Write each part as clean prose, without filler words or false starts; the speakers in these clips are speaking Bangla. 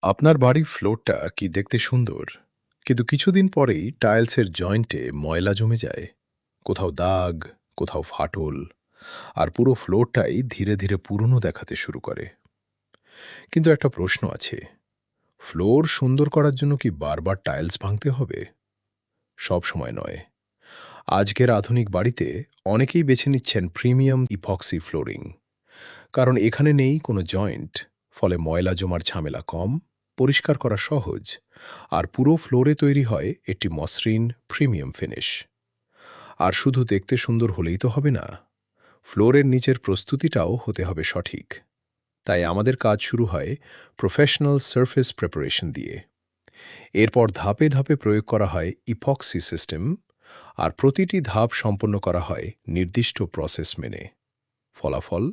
আপনার বাড়ির ফ্লোরটা কি দেখতে সুন্দর, কিন্তু কিছুদিন পরেই টাইলসের জয়েন্টে ময়লা জমে যায়। কোথাও দাগ, কোথাও ফাটল, আর পুরো ফ্লোরটাই ধীরে ধীরে পুরনো দেখাতে শুরু করে। কিন্তু একটা প্রশ্ন আছে, ফ্লোর সুন্দর করার জন্য কি বারবার টাইলস ভাঙতে হবে? সব সময় নয়। আজকের আধুনিক বাড়িতে অনেকেই বেছে নিচ্ছেন প্রিমিয়াম ইপক্সি ফ্লোরিং, কারণ এখানে নেই কোনো জয়েন্ট। ফলে ময়লা জমার ঝামেলা কম, পরিষ্কার করা সহজ, আর পুরো ফ্লোরে তৈরি হয় একটি মসৃণ প্রিমিয়াম ফিনিশ। আর শুধু দেখতে সুন্দর হলেই তো হবে না, ফ্লোরের নিচের প্রস্তুতিটাও হতে হবে সঠিক। তাই আমাদের কাজ শুরু হয় প্রফেশনাল সারফেস প্রিপারেশন দিয়ে। এরপর ধাপে ধাপে প্রয়োগ করা হয় ইপক্সি সিস্টেম, আর প্রতিটি ধাপ সম্পন্ন করা হয় নির্দিষ্ট প্রসেস মেনে। ফলাফল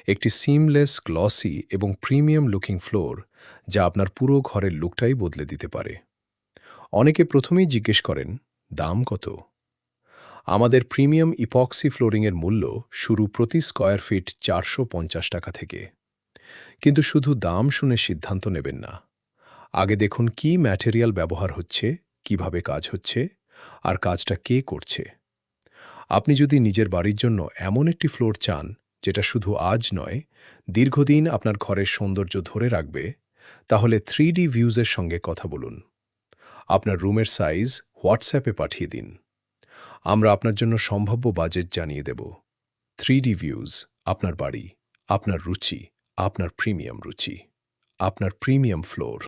একটি সিমলেস, গ্লসি এবং প্রিমিয়াম লুকিং ফ্লোর, যা আপনার পুরো ঘরের লুকটাই বদলে দিতে পারে। অনেকে প্রথমেই জিজ্ঞেস করেন, দাম কত? আমাদের প্রিমিয়াম ইপক্সি ফ্লোরিংয়ের মূল্য শুরু প্রতি স্কয়ার ফিট 450 টাকা থেকে। কিন্তু শুধু দাম শুনে সিদ্ধান্ত নেবেন না। আগে দেখুন কি ম্যাটেরিয়াল ব্যবহার হচ্ছে, কিভাবে কাজ হচ্ছে, আর কাজটা কে করছে। আপনি যদি নিজের বাড়ির জন্য এমন একটি ফ্লোর চান যেটা শুধু আজ নয়, দীর্ঘদিন আপনার ঘরের সৌন্দর্য ধরে রাখবে, তাহলে 3D ভিউজের সঙ্গে কথা বলুন। আপনার রুমের সাইজ হোয়াটসঅ্যাপে পাঠিয়ে দিন। আমরা আপনার জন্য সম্ভাব্য বাজেট জানিয়ে দেব। 3D ভিউজ, আপনার বাড়ি, আপনার রুচি, আপনার প্রিমিয়াম রুচি, আপনার প্রিমিয়াম ফ্লোর।